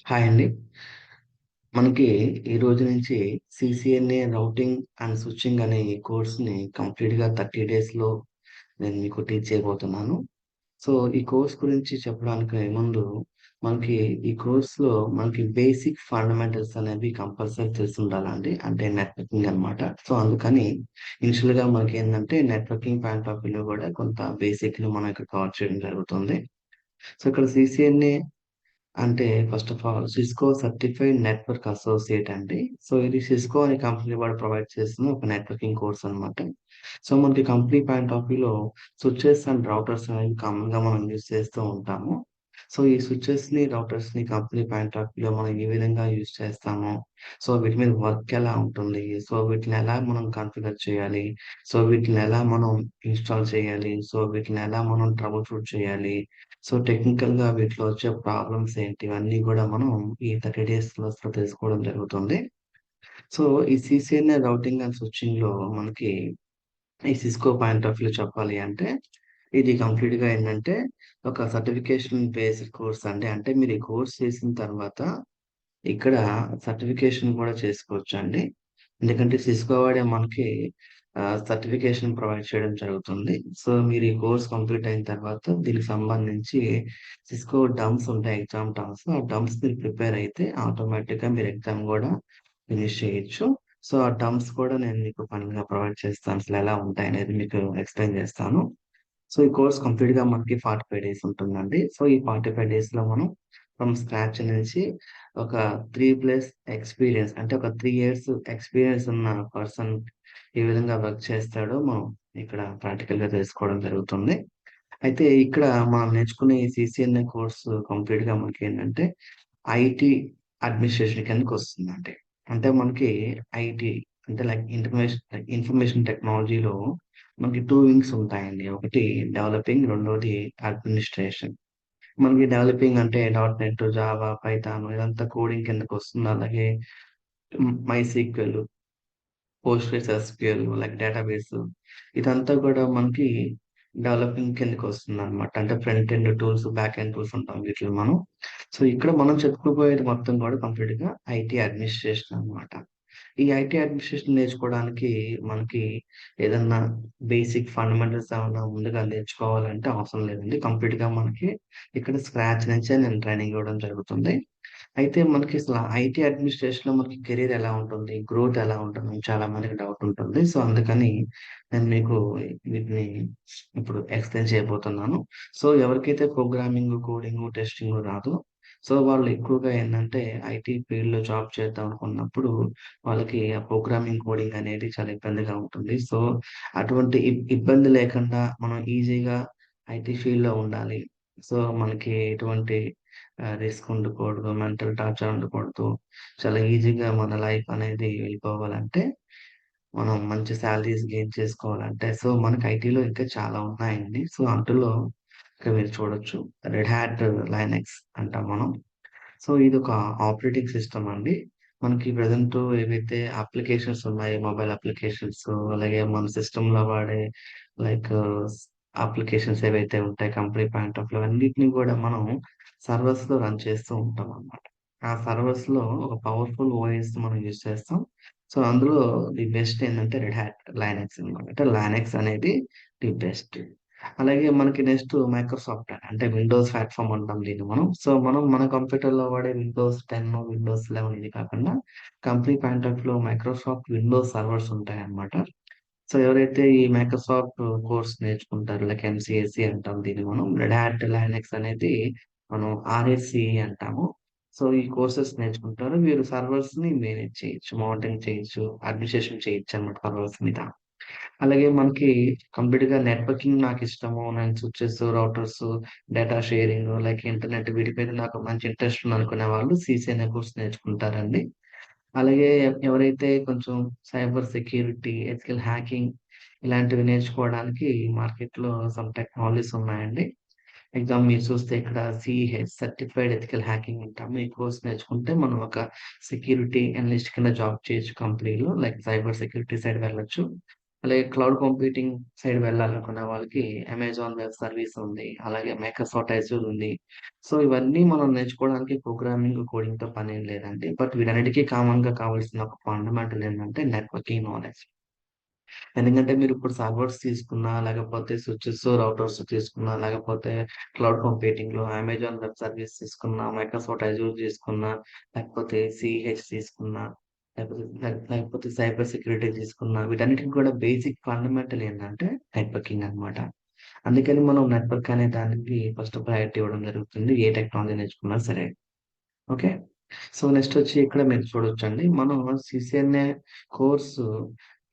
Hi అండి. మనకి ఈ రోజు నుంచి సీసీఎన్ఏ రౌటింగ్ అండ్ స్విచ్చింగ్ అనే ఈ కోర్స్‌ని కంప్లీట్‌గా 30 డేస్‌లో నేను మీకు టీచ్ చేయబోతున్నాను. సో, ఈ కోర్స్ గురించి చెప్పడానికి ముందు మనకి ఈ కోర్స్‌లో మనకి బేసిక్ ఫండమెంటల్స్ అనేవి కంపల్సరీ తెలిసుండాలండి. అంటే నెట్వర్కింగ్ అన్నమాట. సో, అందుకని ఇనిషియల్‌గా మనకేందంటే నెట్వర్కింగ్ పాయింట్ ఆఫ్ వ్యూలో కూడా కొంత బేసిక్‌ని మనం ఇక్కడ కవర్ చేయడం జరుగుతుంది. సో, ఇక్కడ సీసీఎన్ఏ అంటే first of all Cisco certified network associate అండి. సో, ఇది సిస్కో అనే కంపెనీ వాళ్ళు ప్రొవైడ్ చేస్తున్న ఒక నెట్వర్కింగ్ కోర్స్ అన్నమాట. సో, మనకి కంపెనీ పాయింట్ ఆఫ్ వ్యూలో స్విచెస్ అండ్ రౌటర్స్ అనేవి కామన్‌గా మనం యూజ్ చేస్తూ ఉంటాము. సో, ఈ స్విచెస్‌ని, రౌటర్స్‌ని కంపెనీ పాయింట్ ఆఫ్ వ్యూలో మనం ఏ విధంగా యూజ్ చేస్తాము? సో, వీటి మీద వర్క్ ఎలా ఉంటుంది? సో, వీటిని ఎలా మనం కాన్ఫిగర్ చేయాలి? సో, వీటిని ఎలా మనం ఇన్‌స్టాల్ చేయాలి? సో, వీటిని ఎలా మనం ట్రబుల్ షూట్ చేయాలి? సో, టెక్నికల్‌గా వీటిలో వచ్చే ప్రాబ్లమ్స్ ఏంటి? ఇవన్నీ గూడా మనం ఈ 30 డేస్ కోర్స్‌లో తెలుసుకోవడం జరుగుతుంది. సో, ఈ సీసీఎన్ఏ రౌటింగ్ అండ్ స్విచ్చింగ్‌లో మనకి ఈ సిస్కో పాయింట్ ఆఫ్ వ్యూ చెప్పాలి అంటే, ఇది కంప్లీట్‌గా ఏంటంటే, ఒక సర్టిఫికేషన్ బేస్డ్ కోర్స్ అండి. అంటే మీరు ఈ కోర్స్ చేసిన తర్వాత, ఇక్కడ సర్టిఫికేషన్ కూడా చేసుకోవచ్చండి. ఎందుకంటే సిస్కో వాడే మనకి సర్టిఫికేషన్ ప్రొవైడ్ చేయడం జరుగుతుంది. సో, మీరు ఈ కోర్స్ కంప్లీట్ అయిన తర్వాత దీనికి సంబంధించి సిస్కో డంబ్స్ ఉంటాయి. ఎగ్జామ్ డంబ్స్. ఆ డంబ్స్ మీరు ప్రిపేర్ అయితే ఆటోమేటిక్‌గా మీరు ఎగ్జామ్ గూడా ఫినిష్ చేయొచ్చు. సో, ఆ టర్మ్స్ కూడా నేను మీకు ఫైనల్‌గా ప్రొవైడ్ చేస్తాను. అసలెలా ఉంటాయనేది మీకు ఎక్స్‌ప్లెయిన్ చేస్తాను. సో, ఈ కోర్స్ కంప్లీట్‌గా మనకి 45 డేస్ ఉంటుందండి. సో, ఈ 45 డేస్‌లో మనం ఫ్రమ్ స్క్రాచ్ నుంచి ఒక 3+ ఎక్స్‌పీరియన్స్ అంటే ఒక 3 ఇయర్స్ ఎక్స్‌పీరియన్స్ ఉన్న పర్సన్ ఏ విధంగా వర్క్ చేస్తాడో మనం ఇక్కడ ప్రాక్టికల్‌గా తెలుసుకోవడం జరుగుతుంది. అయితే ఇక్కడ మనం నేర్చుకునే ఈ సీసీఎన్ఏ కోర్స్ కంప్లీట్‌గా మనకేంటంటే ఐటీ అడ్మినిస్ట్రేషన్ కిందకొస్తుందండి. అంటే మనకి ఐటీ అంటే ఇన్ఫర్మేషన్ టెక్నాలజీలో మనకి 2 వింగ్స్ ఉంటాయండి. ఒకటి డెవలపింగ్, రెండోది అడ్మినిస్ట్రేషన్. మనకి డెవలపింగ్ అంటే డాట్ నెట్, జావా, పైథాన్ ఇదంతా కోడింగ్ కిందకొస్తుంది. అలాగే MySQL, Postgres SQL like database ఇదంతా కూడా మనకి డెవలపింగ్ కిందకొస్తుందనమాట. అంటే front end tools, back end tools అంటాం వీటిని మనం. సో, ఇక్కడ మనం చెప్పుకోబోయేది మొత్తం కూడా కంప్లీట్‌గా ఐటీ అడ్మినిస్ట్రేషన్ అనమాట. ఈ ఐటీ అడ్మినిస్ట్రేషన్ నేర్చుకోవడానికి మనకి ఏదన్నా బేసిక్ ఫండమెంటల్స్ ఏమన్నా ముందుగా నేర్చుకోవాలంటే అవసరం లేదండి. కంప్లీట్‌గా మనకి ఇక్కడ స్క్రాచ్ నుంచే నేను ట్రైనింగ్ ఇవ్వడం జరుగుతుంది. అయితే మనకి అసల ఐటీ అడ్మినిస్ట్రేషన్‌లో మనకి కెరియర్ ఎలా ఉంటుంది? గ్రోత్ ఎలా ఉంటుందని చాలా మందికి డౌట్ ఉంటుంది. సో, అందుకని నేను మీకు వీటిని ఇప్పుడు ఎక్స్‌ప్లెయిన్ చేయబోతున్నాను. సో, ఎవరికైతే ప్రోగ్రామింగ్, కోడింగు, టెస్టింగు రాదో సో, వాళ్ళు ఎక్కువగా ఏందంటే ఐటీ ఫీల్డ్‌లో జాబ్ చేద్దాం అనుకున్నప్పుడు వాళ్ళకి ఆ ప్రోగ్రామింగ్, కోడింగ్ అనేది చాలా ఇబ్బందిగా ఉంటుంది. సో, అటువంటి ఇబ్బంది లేకుండా మనం ఈజీగా ఐటీ ఫీల్డ్‌లో ఉండాలి. సో, మనకి ఎటువంటి రిస్క్ ఉండకూడదు. మెంటల్ టార్చర్ ఉండకూడదు. చాలా ఈజీగా మన లైఫ్ అనేది వెళ్ళిపోవాలంటే, మనం మంచి సాలరీస్ గెయిన్ చేసుకోవాలంటే, సో, మనకి ఐటీలో ఇంకా చాలా ఉన్నాయండి. సో, అందులో ఇక్కడ మీరు చూడొచ్చు. రెడ్ హ్యాట్ లైనక్స్ అంటాం మనం. సో, ఇదొక ఆపరేటింగ్ సిస్టమ్ అండి. మనకి ప్రెజెంట్ ఏవైతే అప్లికేషన్స్ ఉన్నాయో, మొబైల్ అప్లికేషన్స్ అలాగే మన సిస్టమ్‌లో వాడే లైక్ అప్లికేషన్స్ ఏవైతే ఉంటాయో కంపెనీ పాయింట్ ఆఫ్ వ్యూ అన్నిటిని గూడా మనం సర్వర్స్‌లో రన్ చేస్తూ ఉంటామనమాట. ఆ సర్వర్స్‌లో ఒక పవర్‌ఫుల్ ఓఎస్ మనం యూజ్ చేస్తాం. సో, అందులో ది బెస్ట్ ఏందంటే రెడ్ హ్యాట్ లైనక్స్ అనమాట. అంటే లైనక్స్ అనేది ది బెస్ట్. అలాగే మనకి నెక్స్ట్ మైక్రోసాఫ్ట్ అంటే విండోస్ ప్లాట్‌ఫార్మ్ అంటాం దీన్ని మనం. సో, మనం మన కంప్యూటర్‌లో వాడే విండోస్ 10, విండోస్ 11 ఇది కాకుండా కంపెనీ పాయింట్ ఆఫ్ వ్యూలో మైక్రోసాఫ్ట్ విండోస్ సర్వర్స్ ఉంటాయన్నమాట. సో, ఎవరైతే ఈ మైక్రోసాఫ్ట్ కోర్స్ నేర్చుకుంటారో లైక్ ఎంసీఎస్ఈ అంటాం దీన్ని మనం. రెడ్ హ్యాట్ లైనక్స్ అనేది మనం ఆర్ఎస్‌సీఈ అంటాము. సో, ఈ కోర్సెస్ నేర్చుకుంటారు. వీరు సర్వర్స్‌ని మేనేజ్ చేయొచ్చు, మానిటరింగ్ చేయొచ్చు, అడ్మినిస్ట్రేషన్ చేయొచ్చన్నమాట సర్వర్స్ మీద. అలాగే మనకి కంప్లీట్‌గా నెట్వర్కింగ్ నాకిష్టము. నేను switches, routers, data sharing like internet వీటి మీద నాకు మంచి ఇంట్రెస్ట్ ఉందనుకునే వాళ్ళు సీసీఎన్ఏ కోర్స్ నేర్చుకుంటారండి. అలాగే ఎవరైతే కొంచెం సైబర్ సెక్యూరిటీ, ఎథికల్ హ్యాకింగ్ ఇలాంటివి నేర్చుకోవడానికి మార్కెట్‌లో సమ్ టెక్నాలజీస్ ఉన్నాయండి. మీరు చూస్తే ఇక్కడ సీహెచ్ సర్టిఫైడ్ ఎథికల్ హ్యాకింగ్ అంటాము. ఈ కోర్స్ నేర్చుకుంటే మనం ఒక సెక్యూరిటీ అనలిస్ట్ కింద జాబ్ చేయొచ్చు కంపెనీలో. లైక్ సైబర్ సెక్యూరిటీ సైడ్ వెళ్ళొచ్చు. అలాగే క్లౌడ్ కంప్యూటింగ్ సైడ్ వెళ్ళాలనుకునే వాళ్ళకి అమెజాన్ వెబ్ సర్వీస్ ఉంది. అలాగే మైక్రోసాఫ్ట్ అజూర్ ఉంది. సో, ఇవన్నీ మనం నేర్చుకోవడానికి ప్రోగ్రామింగ్, కోడింగ్‌తో పనేం లేదండి. బట్ వీటన్నిటికి కామన్‌గా కావాల్సిన ఒక ఫండమెంటల్ ఏంటంటే నెట్వర్కింగ్ నాలెడ్జ్. ఎందుకంటే మీరిప్పుడు సర్వర్స్ తీసుకున్నా, లేకపోతే స్విచెస్, రౌటర్స్ తీసుకున్నా, లేకపోతే క్లౌడ్ కంప్యూటింగ్‌లో అమెజాన్ వెబ్ సర్వీస్ తీసుకున్నా, మైక్రోసాఫ్ట్ అజూర్ తీసుకున్నా, లేకపోతే సీహెచ్ తీసుకున్నా, లేకపోతే సైబర్ సెక్యూరిటీ తీసుకున్నా, వీటన్నిటికి కూడా బేసిక్ ఫండమెంటల్ ఏంటంటే నెట్వర్కింగ్ అన్నమాట. అందుకని మనం నెట్వర్క్ అనే దానికి ఫస్ట్ ప్రయారిటీ ఇవ్వడం జరుగుతుంది. ఏ టెక్నాలజీ నేర్చుకున్నా సరే. ఓకే. సో, నెక్స్టొచ్చి ఇక్కడ మీరు చూడొచ్చండి. మనం సీసీఎన్ఏ కోర్సు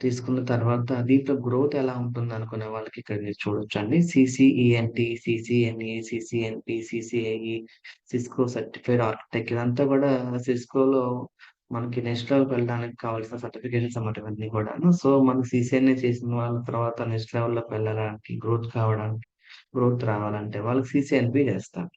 తీసుకున్న తర్వాత దీంట్లో గ్రోత్ ఎలా ఉంటుందనుకునే వాళ్ళకి ఇక్కడ మీరు చూడొచ్చండి. సీసీఈఎన్టీ, సీసీఎన్ఏ, సీసీఎన్పీ, సీసీఐఈ, సిస్కో సర్టిఫైడ్ ఆర్కిటెక్ట్ ఇదంతా గూడా సిస్కోలో మనకి నెక్స్ట్ లెవెల్‌కి వెళ్ళడానికి కావాల్సిన సర్టిఫికేషన్స్ అన్నమాట ఇవన్నీ గూడాను. సో, మనకి సీసీఎన్ఏ చేసిన వాళ్ళ తర్వాత నెక్స్ట్ లెవెల్‌లోకి వెళ్ళడానికి, గ్రోత్ రావాలంటే వాళ్ళకి సీసీఎన్బీ చేస్తారు.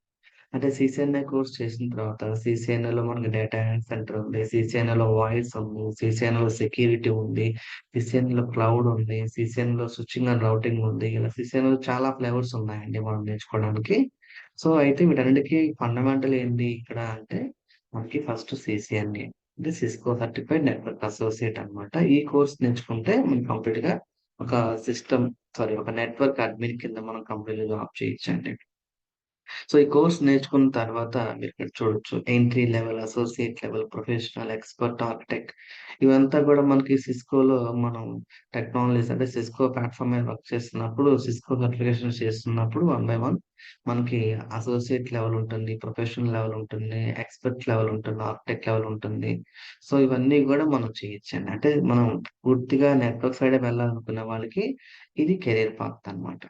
అంటే సీసీఎన్ఏ కోర్స్ చేసిన తర్వాత సీసీఎన్ఏలో మనకి డేటా సెంటర్ ఉంది. సీసీఎన్ఏలో వాయిస్ ఉంది. సీసీఎన్ఏలో సెక్యూరిటీ ఉంది. సీసీఎన్ఏలో క్లౌడ్ ఉంది. సీసీఎన్ఏలో స్విచ్చింగ్ అండ్ రౌటింగ్ ఉంది. ఇలా సీసీఎన్ఏలో చాలా ఫ్లేవర్స్ ఉన్నాయండి మనం నేర్చుకోవడానికి. సో, అయితే వీటన్నిటికి ఫండమెంటల్ ఏంటి ఇక్కడ అంటే మనకి ఫస్ట్ సీసీఎన్ఏ అంటే సిస్కో సర్టిఫైడ్ నెట్వర్క్ అసోసియేట్ అన్నమాట. ఈ కోర్స్ నేర్చుకుంటే మనం కంప్లీట్‌గా ఒక ఒక నెట్వర్క్ అడ్మిన్ కింద మనం కంప్లీట్‌గా జాబ్ చేయొచ్చండి. సో, ఈ కోర్స్ నేర్చుకున్న తర్వాత మీరిక్కడ చూడొచ్చు. Entry level, associate level, professional, expert, architect ఇవంతా గూడా మనకి సిస్కోలో మనం టెక్నాలజీస్ అంటే సిస్కో ప్లాట్‌ఫామ్ మీద వర్క్ చేస్తున్నప్పుడు, సిస్కో సర్టిఫికేషన్స్ చేస్తున్నప్పుడు వన్ బై వన్ మనకి అసోసియేట్ లెవెల్ ఉంటుంది, ప్రొఫెషనల్ లెవెల్ ఉంటుంది, ఎక్స్‌పర్ట్ లెవెల్ ఉంటుంది, ఆర్కిటెక్ట్ లెవెల్ ఉంటుంది. సో, ఇవన్నీ గూడా మనం చేయొచ్చండి. అంటే మనం పూర్తిగా నెట్వర్క్ సైడే వెళ్ళాలనుకునే వాళ్ళకి ఇది కెరియర్ పాత్ అన్నమాట.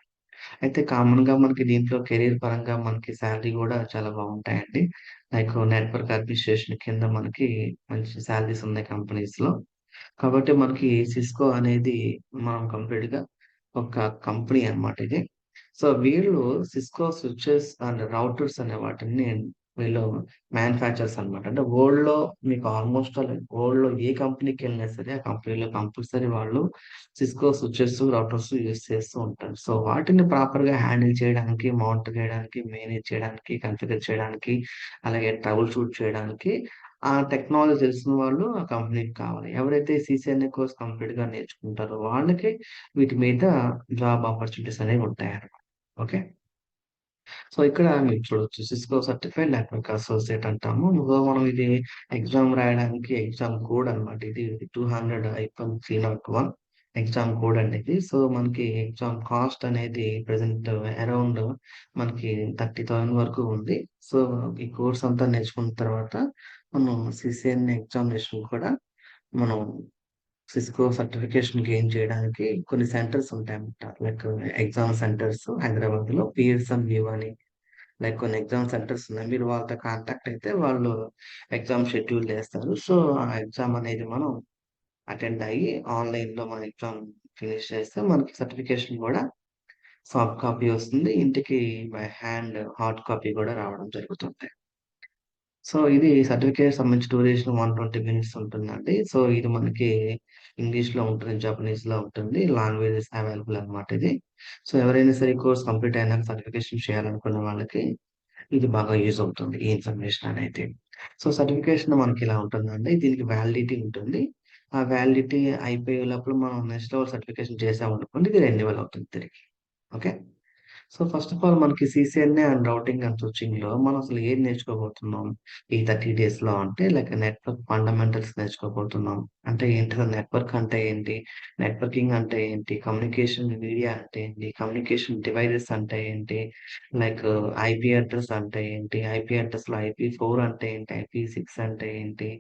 అయితే కామన్‌గా మనకి దీంట్లో కెరీర్ పరంగా మనకి సాలరీ గూడా చాలా బావుంటాయండి. లైక్ నెట్వర్క్ అడ్మినిస్ట్రేషన్ కింద మనకి మంచి సాలరీస్ ఉన్నాయి కంపెనీస్‌లో. కాబట్టి మనకి సిస్కో అనేది మనం కంప్లీట్‌గా ఒక కంపెనీ అన్నమాట ఇది. సో, వీళ్ళు సిస్కో స్విచెస్ అండ్ రౌటర్స్ అనే వాటిని వీళ్ళు మ్యానుఫ్యాక్చరర్స్ అన్నమాట. అంటే మీకు ఆల్‌మోస్ట్ వరల్డ్‌లో ఏ కంపెనీకెళ్ళినా సరే, ఆ కంపెనీలో కంపల్సరీ వాళ్ళు సిస్కో స్విచెస్, రౌటర్స్ యూజ్ చేస్తూ ఉంటారు. సో, వాటిని ప్రాపర్‌గా హ్యాండిల్ చేయడానికి, మానిటర్ చేయడానికి, మేనేజ్ చేయడానికి, కాన్ఫిగర్ చేయడానికి, అలాగే ట్రబుల్ షూట్ చేయడానికి ఆ టెక్నాలజీ తెలిసిన వాళ్ళు ఆ కంపెనీకి కావాలి. ఎవరైతే సీసీఎన్ఏ కోర్స్ కంప్లీట్‌గా నేర్చుకుంటారో వాళ్ళకి వీటి మీద జాబ్ ఆపర్చునిటీస్ అనేవి ఉంటాయన్నమాట. ఓకే. సో, ఇక్కడ మీరు చూడొచ్చు. సిస్కో సర్టిఫైడ్ నెట్వర్క్ అసోసియేట్ అంటాము. సో, మనం ఇది ఎగ్జామ్ రాయడానికి ఎగ్జామ్ కోడ్ అన్నమాట. ఇది 200-301 ఎగ్జామ్ కోడ్ అండి ఇది. సో, మనకి ఎగ్జామ్ కాస్ట్ అనేది ప్రెజెంట్ అరౌండ్ మనకి 30,000 వరకు ఉంది. సో, ఈ కోర్స్ అంతా నేర్చుకున్న తర్వాత మనం సీసీఎన్ఏ ఎగ్జామినేషన్ కూడా మనం సిస్కో సర్టిఫికేషన్ గెయిన్ చేయడానికి కొన్ని సెంటర్స్ ఉంటాయన్నమాట. లైక్ ఎగ్జామ్ సెంటర్స్ హైదరాబాద్‌లో పియర్సన్ వ్యూ అని కొన్ని ఎగ్జామ్ సెంటర్స్ ఉన్నాయి. మీరు వాళ్ళతో కాంటాక్ట్ అయితే వాళ్ళు ఎగ్జామ్ షెడ్యూల్ చేస్తారు. సో, ఆ ఎగ్జామ్ అనేది మనం అటెండ్ అయ్యి ఆన్‌లైన్‌లో మన ఎగ్జామ్ ఫినిష్ చేస్తే మనకి సర్టిఫికేషన్ గూడా సాఫ్ట్ కాపీ వస్తుంది. ఇంటికి బై హ్యాండ్ హార్డ్ కాపీ గూడా రావడం జరుగుతుంది. సో, ఇది సర్టిఫికేట్ సంబంధించి డ్యూరేషన్ 120 మినిట్స్ ఉంటుందండి. సో, ఇది మనకి ఇంగ్లీష్‌లో ఉంటుంది, జపనీస్‌లో ఉంటుంది. లాంగ్వేజెస్ అవైలబుల్ అన్నమాట ఇది. సో, ఎవరైనా సరే ఈ కోర్స్ కంప్లీట్ అయినాక సర్టిఫికేషన్ చేయాలనుకున్న వాళ్ళకి ఇది బాగా యూజ్ అవుతుంది. ఈ ఇన్ఫర్మేషన్ అనేది. సో, సర్టిఫికేషన్ మనకిలా ఉంటుందండి. దీనికి వాలిడిటీ ఉంటుంది. ఆ వాలిడిటీ అయిపోయే లోపల మనం నెక్స్ట్ లెవెల్ సర్టిఫికేషన్ చేసామనుకోండి ఇది రెన్యువల్ అవుతుంది తిరిగి. Okay. So, first of all మనకి సీసీఎన్ఏ అండ్ రౌటింగ్ అండ్ స్విచ్చింగ్‌లో మనం అసలు ఏం నేర్చుకోబోతున్నాం? ఈ 30 డేస్‌లో అంటే నెట్వర్క్ ఫండమెంటల్స్ నేర్చుకోబోతున్నాం. అంటే ఏంటి? నెట్వర్క్ అంటే ఏంటి? నెట్వర్కింగ్ అంటే ఏంటి? కమ్యూనికేషన్ మీడియా అంటే ఏంటి? కమ్యూనికేషన్ డివైసెస్ అంటే ఏంటి? లైక్ ఐపీ అడ్రెస్ అంటే ఏంటి? ఐపీ అడ్రెస్‌లో ఐపీ4 అంటే ఏంటి? ఐపీ6 అంటే ఏంటి?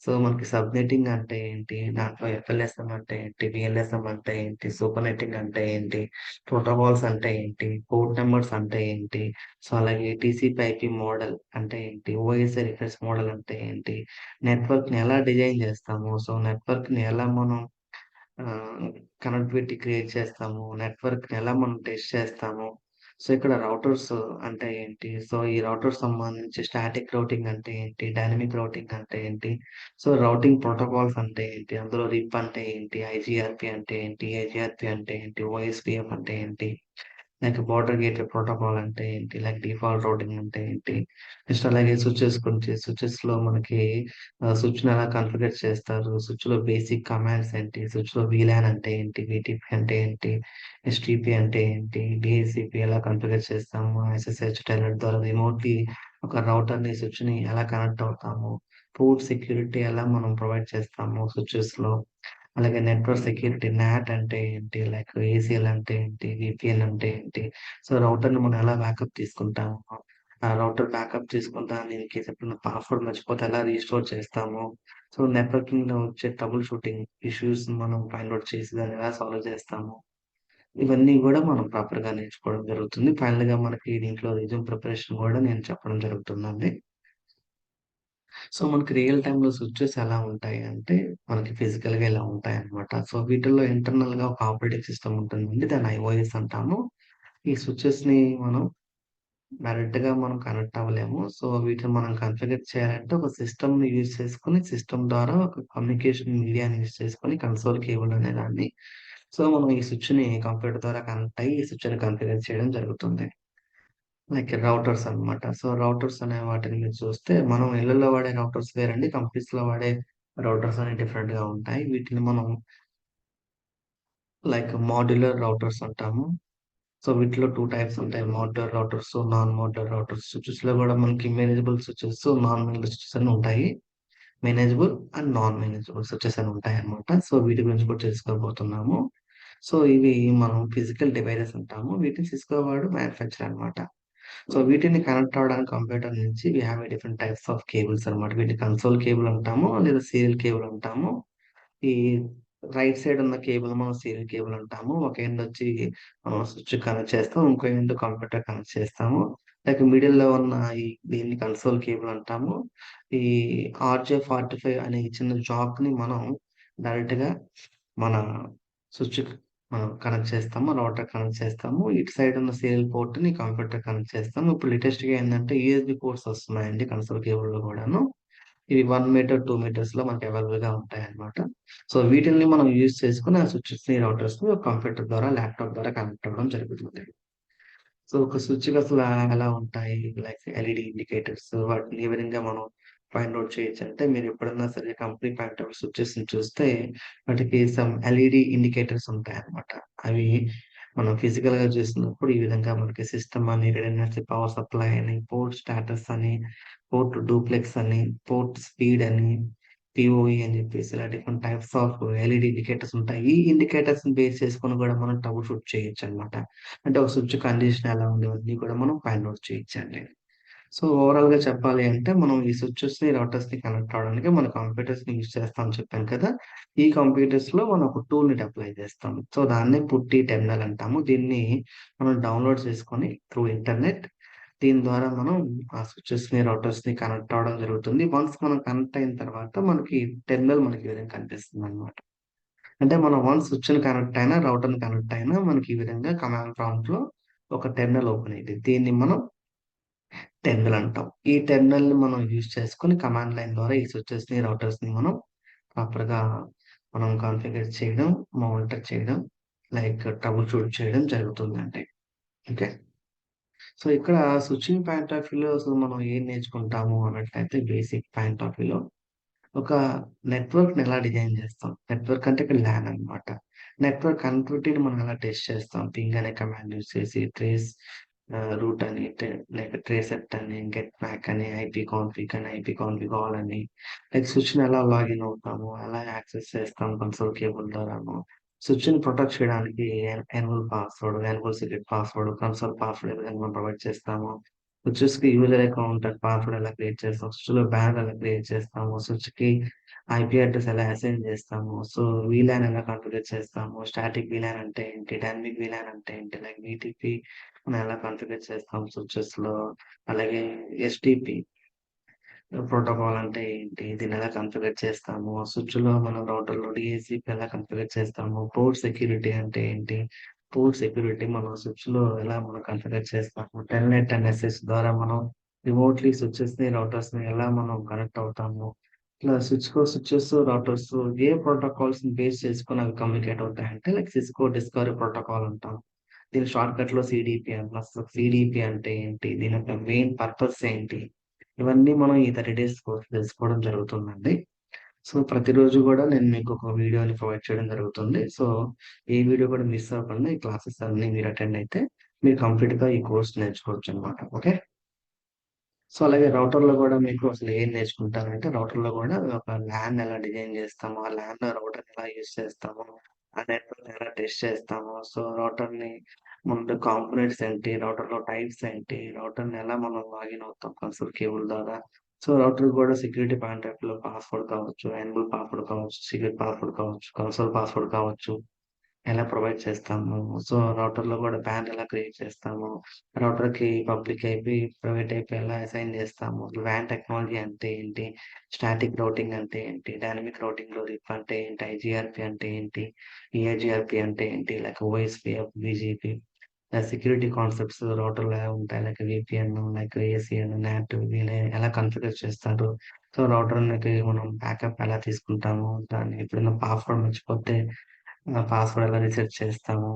సో, మనకి సబ్‌నెటింగ్ అంటే ఏంటి? దాంట్లో ఎఫ్ఎల్ఎస్ఎం అంటే ఏంటి? వీఎల్ఎస్ఎం అంటే ఏంటి? సూపర్ నెట్టింగ్ అంటే ఏంటి? ప్రోటోకాల్స్ అంటే ఏంటి? పోర్ట్ నంబర్స్ అంటే ఏంటి? సో, అలాగే టీసీపీ ఐపీ మోడల్ అంటే ఏంటి? ఓఎస్ఐ రిఫరెన్స్ మోడల్ అంటే ఏంటి? నెట్వర్క్‌ని ఎలా డిజైన్ చేస్తాము? సో, నెట్వర్క్‌ని ఎలా మనం ఆహ్, కనెక్టివిటీ క్రియేట్ చేస్తాము? నెట్వర్క్‌ని ఎలా మనం టెస్ట్ చేస్తాము? సో, ఇక్కడ రౌటర్స్ అంటే ఏంటి? సో, ఈ రౌటర్స్ సంబంధించి స్టాటిక్ రౌటింగ్ అంటే ఏంటి? డైనమిక్ రౌటింగ్ అంటే ఏంటి? సో, రౌటింగ్ ప్రోటోకాల్స్ అంటే ఏంటి? అందులో రిప్ అంటే ఏంటి? ఐజీఆర్‌పీ అంటే ఏంటి? ఏజీఆర్‌పీ అంటే ఏంటి? ఓఎస్‌పీఎఫ్ అంటే ఏంటి? లైక్ బార్డర్ గేట్‌వే ప్రోటోకాల్ అంటే ఏంటి? లైక్ డిఫాల్ట్ రౌటింగ్ అంటే ఏంటి? నెక్స్ట్ అలాగే స్విచెస్ గురించి స్విచెస్‌లో మనకి స్విచ్‌ని ఎలా కాన్ఫిగర్ చేస్తారు? స్విచ్‌లో బేసిక్ కమాండ్స్ ఏంటి? స్విచ్‌లో వీలాన్ అంటే ఏంటి? వీటీపీ అంటే ఏంటి? ఎస్టీపీ అంటే ఏంటి? డీహెచ్‌సిపీ ఎలా కాన్ఫిగర్ చేస్తాము? ఎస్ఎస్‌హెచ్ టెల్నెట్ ద్వారా రిమోట్‌లీ ఒక రౌటర్‌ని, స్విచ్‌ని ఎలా కనెక్ట్ అవుతాము? పోర్ట్ సెక్యూరిటీ ఎలా మనం ప్రొవైడ్ చేస్తాము స్విచెస్‌లో? అలాగే నెట్వర్క్ సెక్యూరిటీ నాట్ అంటే ఏంటి? లైక్ ఏసీఎల్ అంటే ఏంటి? వీపీఎన్ అంటే ఏంటి? సో, రౌటర్‌ని మనం ఎలా బ్యాకప్ తీసుకుంటాము? ఆ రౌటర్ బ్యాకప్ తీసుకున్న దాన్ని ఇన్ కేస్ ఎప్పుడైనా పాస్వర్డ్ మర్చిపోతే ఎలా రీస్టోర్ చేస్తాము? సో, నెట్వర్కింగ్‌లో వచ్చే ట్రబుల్ షూటింగ్ ఇష్యూస్‌ని మనం ఫైండ్ ఔట్ చేసి దాన్ని ఎలా సాల్వ్ చేస్తాము? ఇవన్నీ గూడా మనం ప్రాపర్‌గా నేర్చుకోవడం జరుగుతుంది. ఫైనల్‌గా మనకి దీంట్లో రెజ్యూమ్ ప్రిపరేషన్ గూడా నేను చెప్పడం జరుగుతుందండి. సో, మనకి రియల్ టైమ్‌లో స్విచెస్ ఎలా ఉంటాయి అంటే, మనకి ఫిజికల్‌గా ఇలా ఉంటాయన్నమాట. సో, వీటిల్లో ఇంటర్నల్‌గా ఒక ఆపరేటింగ్ సిస్టమ్ ఉంటుందండి. దాన్ని ఐఓఎస్ అంటాము. ఈ స్విచెస్‌ని మనం డైరెక్ట్‌గా మనం కనెక్ట్ అవ్వలేము. సో, వీటిని మనం కాన్ఫిగర్ చేయాలంటే ఒక సిస్టమ్‌ని యూజ్ చేసుకొని, సిస్టమ్ ద్వారా ఒక కమ్యూనికేషన్ మీడియాని యూజ్ చేసుకొని కన్సోల్ కేబుల్ అనే దాన్ని సో, మనం ఈ స్విచ్‌ని కంప్యూటర్ ద్వారా కనెక్ట్ అయ్యి, ఈ స్విచ్‌ని కాన్ఫిగర్ చేయడం జరుగుతుంది. లైక్ రౌటర్స్ అన్నమాట. సో, రౌటర్స్ అనే వాటిని మీరు చూస్తే మనం ఇళ్లల్లో వాడే రౌటర్స్ వేరండి. కంపెనీస్‌లో వాడే రౌటర్స్ అనేవి డిఫరెంట్‌గా ఉంటాయి. వీటిని మనం లైక్ మాడ్యులర్ రౌటర్స్ అంటాము. సో, వీటిలో 2 టైప్స్ ఉంటాయి. Modular routers, non modular routers. స్విచెస్‌లో గూడా మనకి manageable switches, non manageable switches అని ఉంటాయి. Manageable and non manageable switches అని ఉంటాయన్నమాట. సో, వీటి గురించి కూడా తెలుసుకోబోతున్నాము. సో, ఇవి మనం ఫిజికల్ డివైసెస్ అంటాము. వీటిని సిస్కో వాడు మ్యానుఫ్యాక్చర్ అన్నమాట. సో, వీటిని కనెక్ట్ అవ్వడానికి కంప్యూటర్ నుంచి we have a different types of cables అన్నమాట. వీటిని కన్సోల్ కేబుల్ అంటాము. లేదా సీరియల్ కేబుల్ అంటాము. ఈ రైట్ సైడ్ ఉన్న కేబుల్ మనం సీరియల్ కేబుల్ అంటాము. ఒక ఎండ్ వచ్చి మనం స్విచ్ కనెక్ట్ చేస్తాం. ఇంకో ఎండ్ కంప్యూటర్ కనెక్ట్ చేస్తాము. లైక్ మిడిల్‌లో ఉన్న దీన్ని కన్సోల్ కేబుల్ అంటాము. ఈ ఆర్‌జే45 అనే ఈ చిన్న జాక్‌ని మనం డైరెక్ట్‌గా మన స్విచ్‌కి మనం కనెక్ట్ చేస్తాము. రౌటర్ కనెక్ట్ చేస్తాము. ఇటు సైడ్ ఉన్న సీరియల్ పోర్ట్‌ని కంప్యూటర్ కనెక్ట్ చేస్తాము. ఇప్పుడు లేటెస్ట్‌గా ఏందంటే యూఎస్‌బీ పోర్ట్స్ వస్తున్నాయండి కన్సోల్ కేబుల్‌లో కూడాను. ఇవి 1 మీటర్, 2 మీటర్స్‌లో మనకి అవైలబుల్‌గా ఉంటాయన్నమాట. సో, వీటిల్ని మనం యూజ్ చేసుకొని ఆ స్విచెస్‌ని, రౌటర్స్‌ని కంప్యూటర్ ద్వారా, ల్యాప్‌టాప్ ద్వారా కనెక్ట్ అవ్వడం జరుగుతుంది. సో, ఒక స్విచ్‌కి అసల ఎలా ఉంటాయి? లైక్ ఎల్ఈడీ ఇండికేటర్స్ వాటిని ఏ విధంగా మనం ఫైండ్ ఔట్ చేయొచ్చంటే, మీరెప్పుడన్నా సరే కంపెనీ పాయింట్ ఆఫ్ స్విచెస్‌ని చూస్తే వాటికి సమ్ ఎల్ఈడీ ఇండికేటర్స్ ఉంటాయన్నమాట. అవి మనం ఫిజికల్‌గా చూసినప్పుడు ఈ విధంగా మనకి సిస్టమ్ అని, రిడెండెన్సీ పవర్ సప్లై అని, పోర్ట్ స్టేటస్ అని, పోర్ట్ డూప్లెక్స్ అని, పోర్ట్ స్పీడ్ అని, పిఓఈ అని చెప్పేసి ఇలా different types of LED indicators ఉంటాయి. ఈ ఇండికేటర్స్‌ని బేస్ చేసుకొని కూడా మనం ట్రబుల్ షూట్ చేయొచ్చన్నమాట. అంటే ఒక స్విచ్ కండిషన్ ఎలా ఉంది ఇవన్నీ కూడా మనం ఫైండ్ ఔట్ చేయొచ్చండి. సో, ఓవరాల్‌గా చెప్పాలి అంటే మనం ఈ స్విచెస్‌ని, రౌటర్స్‌ని కనెక్ట్ అవ్వడానికి మన కంప్యూటర్స్‌ని యూజ్ చేస్తామని చెప్పాను కదా! ఈ కంప్యూటర్స్‌లో మనం ఒక టూల్‌ని డిప్లాయ్ చేస్తాం. సో, దాన్నే పుట్టి టెర్మినల్ అంటాము. దీన్ని మనం డౌన్‌లోడ్ చేసుకొని త్రూ ఇంటర్నెట్ దీని ద్వారా మనం ఆ స్విచెస్‌ని, రౌటర్స్‌ని కనెక్ట్ అవ్వడం జరుగుతుంది. వన్స్ మనం కనెక్ట్ అయిన తర్వాత మనకి టెర్మినల్ మనకి ఈ విధంగా కనిపిస్తుందనమాట. అంటే మనం వన్స్ స్విచ్‌ని కనెక్ట్ అయినా, రౌటర్‌ని కనెక్ట్ అయినా మనకి ఈ విధంగా కమాండ్ ప్రాంప్ట్‌లో ఒక టెర్మినల్ ఓపెన్ అయిద్ది. దీన్ని మనం టెర్మినల్ అంటాం. ఈ టెర్మినల్‌ని మనం యూజ్ చేసుకొని కమాండ్ లైన్ ద్వారా ఈ స్విచెస్‌ని, రౌటర్స్‌ని మనం ప్రాపర్‌గా మనం కాన్ఫిగర్ చేయడం, మానిటర్ చేయడం, లైక్ ట్రబుల్ షూట్ చేయడం జరుగుతుందండి. ఓకే. సో, ఇక్కడ స్విచ్చింగ్ పాయింట్ ఆఫ్ వ్యూలో అసలు మనం ఏం నేర్చుకుంటాము అన్నట్టయితే బేసిక్ పాయింట్ ఆఫ్ వ్యూలో ఒక నెట్వర్క్‌ని ఎలా డిజైన్ చేస్తాం? నెట్వర్క్ అంటే ఇక్కడ ల్యాన్ అన్నమాట. నెట్వర్క్ కనెక్టివిటీని మనం ఎలా టెస్ట్ చేస్తాం? పింగ్ అనే కమాండ్ యూజ్ చేసి ట్రేస్ రూట్ అని లైక్ ట్రేసెట్ అని, గెట్ మ్యాక్ అని, ఐపీ కాన్ఫిగ్ అని, ఐపీ కాన్ఫిగ్ ఆల్ అని లైక్ స్విచ్‌ని ఎలా లాగిన్ అవుతాము? ఎలా యాక్సెస్ చేస్తాం కన్సోల్ కేబుల్ ద్వారాను? స్విచ్‌ని ప్రొటెక్ట్ చేయడానికి enable password, enable secret password, console password ఏ విధంగా మనం ప్రొవైడ్ చేస్తాము? స్విచెస్‌కి యూజర్ అకౌంట్ అండ్ పాస్వర్డ్ ఎలా క్రియేట్ చేస్తాం? స్విచ్‌లో బ్యానర్ ఎలా క్రియేట్ చేస్తాము? స్విచ్‌కి ఐపీ అడ్రెస్ ఎలా అసైన్ చేస్తాము? సో, వీలాన్ ఎలా కాన్ఫిగర్ చేస్తాము? స్టాటిక్ వీలాన్ అంటే ఏంటి? డైనమిక్ వీలాన్ అంటే ఏంటి? లైక్ వీటీపీ మనం ఎలా కాన్ఫిగర్ చేస్తాం స్విచెస్‌లో? అలాగే ఎస్టీపీ ప్రోటోకాల్ అంటే ఏంటి? దీన్ని ఎలా కాన్ఫిగర్ చేస్తాము? స్విచ్‌లో మనం రౌటర్‌లో డీహెచ్‌సిపీ ఎలా కాన్ఫిగర్ చేస్తాము? పోర్ట్ సెక్యూరిటీ అంటే ఏంటి? ఫుడ్ సెక్యూరిటీ మనం స్విచ్‌లో ఎలా మనం కాన్ఫిగర్ చేస్తాము. టెల్‌నెట్ అండ్ ఎస్ఎస్ ద్వారా మనం రిమోట్‌లీ స్విచెస్‌ని, రౌటర్స్‌ని ఎలా మనం కనెక్ట్ అవుతాము. ఇలా స్విచెస్, రౌటర్స్ ఏ ప్రోటోకాల్స్‌ని బేస్ చేసుకొని అవి కమ్యూనికేట్ అవుతాయంటే లైక్ సిస్కో డిస్కవరీ ప్రోటోకాల్ అంటాం. దీని షార్ట్‌కట్‌లో సీడీపీ అంటాం. అసలు సీడీపీ అంటే ఏంటి? దీని యొక్క మెయిన్ పర్పస్ ఏంటి? ఇవన్నీ మనం ఈ 30 డేస్ కోర్స్ తెలుసుకోవడం జరుగుతుందండి. సో, ప్రతిరోజు గూడా నేను మీకొక వీడియోని ప్రొవైడ్ చేయడం జరుగుతుంది. సో, ఏ వీడియో కూడా మిస్ అవ్వకుండా ఈ క్లాసెస్ అన్నీ మీరు అటెండ్ అయితే మీరు కంప్లీట్‌గా ఈ కోర్స్ నేర్చుకోవచ్చనమాట. ఓకే. సో, అలాగే రౌటర్‌లో గూడా మీకు అసలు ఏం నేర్చుకుంటారంటే రౌటర్‌లో గూడా ఒక ల్యాన్ ఎలా డిజైన్ జేస్తాము, ఆ ల్యాన్‌లో రౌటర్‌ని ఎలా యూజ్ చేస్తాము, ఆ నెట్వర్క్‌ని ఎలా టెస్ట్ చేస్తాము. సో, రౌటర్‌ని ముందు కాంపోనెంట్స్ ఏంటి, రౌటర్‌లో టైప్స్ ఏంటి, రౌటర్‌ని ఎలా మనం లాగిన్ అవుతాం కన్సోల్ కేబుల్ ద్వారా. సో, రౌటర్ గూడా సెక్యూరిటీ పాయింట్ ఆఫ్ వ్యూలో పాస్‌వర్డ్ కావచ్చు, ఎనేబుల్ పాస్‌వర్డ్ కావచ్చు, సీక్రెట్ పాస్‌వర్డ్ కావచ్చు, కన్సోల్ పాస్‌వర్డ్ కావచ్చు. ఎలా ప్రొవైడ్ చేస్తాము. సో, రౌటర్‌లో గూడా పాన్ ఎలా క్రియేట్ చేస్తాము. రౌటర్‌కి పబ్లిక్ ఐపీ, ప్రైవేట్ ఐపీ ఎలా అసైన్ చేస్తాము. వాన్ టెక్నాలజీ అంటే ఏంటి? స్టాటిక్ రౌటింగ్ అంటే ఏంటి? డైనమిక్ రౌటింగ్‌లో రిప్ అంటే ఏంటి? ఐజీఆర్‌పీ అంటే ఏంటి? ఈఐజీఆర్‌పీ అంటే ఏంటి? Like OSPF, BGP security concepts రౌటర్‌లో ఎలా ఉంటాయి? Like VPN, like ACN, NAT వీళ్ళని ఎలా కాన్ఫిగర్ చేస్తారు? సో, రౌటర్‌నికి మనం బ్యాకప్ ఎలా తీసుకుంటాము? దాన్ని ఎప్పుడైనా పాస్వర్డ్ మర్చిపోతే పాస్‌వర్డ్ ఎలా రీసెట్ చేస్తాము.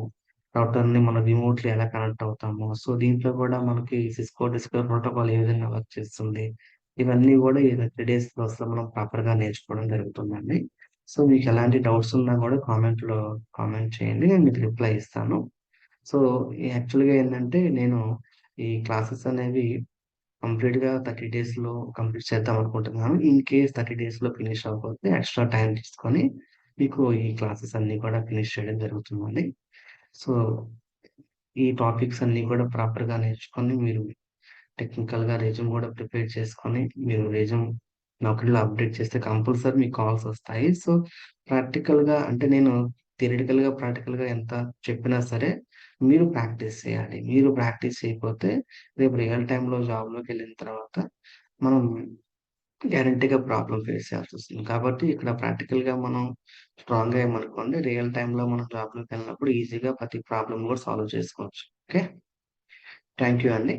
రౌటర్‌ని మనం రిమోట్‌లీ ఎలా కనెక్ట్ అవుతాము. సో, దీంట్లో కూడా మనకి సిస్కో డిస్కవర్ ప్రోటోకాల్ ఏ విధంగా వర్క్ చేస్తుంది. ఇవన్నీ గూడా ఈ 30 డేస్ కోర్స్‌లో మనం ప్రాపర్‌గా నేర్చుకోవడం జరుగుతుందండి. సో, మీకు ఎలాంటి డౌట్స్ ఉన్నా గూడా కామెంట్‌లో కామెంట్ చేయండి. నేను మీకు రిప్లై ఇస్తాను. సో, యాక్చువల్‌గా ఏందంటే నేను ఈ క్లాసెస్ అనేవి కంప్లీట్‌గా 30 డేస్‌లో కంప్లీట్ చేద్దాం అనుకుంటున్నాను. ఇన్ కేస్ 30 డేస్‌లో ఫినిష్ అవ్వకపోతే ఎక్స్‌ట్రా టైమ్ తీసుకొని మీకు ఈ క్లాసెస్ అన్నీ కూడా ఫినిష్ చేయడం జరుగుతుందండి. సో, ఈ టాపిక్స్ అన్నీ కూడా ప్రాపర్‌గా నేర్చుకొని మీరు టెక్నికల్‌గా రెజ్యూమ్ గూడా ప్రిపేర్ చేసుకొని మీరు రెజ్యూమ్ నౌకరీలో అప్డేట్ చేస్తే కంపల్సరీ మీకు కాల్స్ ఒస్తాయి. సో, ప్రాక్టికల్‌గా అంటే నేను థియరిటికల్‌గా, ప్రాక్టికల్‌గా ఎంత చెప్పినా సరే మీరు ప్రాక్టీస్ చేయాలి. మీరు ప్రాక్టీస్ చేయకపోతే రేపు రియల్ టైమ్‌లో జాబ్‌లోకెళ్ళిన తర్వాత మనం గ్యారంటీ‌గా ప్రాబ్లమ్ ఫేస్ చేయాల్సొస్తుంది. కాబట్టి ఇక్కడ ప్రాక్టికల్‌గా మనం స్ట్రాంగ్ అయ్యామనుకోండి రియల్ టైమ్‌లో మనం జాబ్‌లోకెళ్ళినప్పుడు ఈజీగా ప్రతి ప్రాబ్లమ్ గూడా సాల్వ్ చేసుకోవచ్చు. ఓకే. థాంక్ యూ అండి.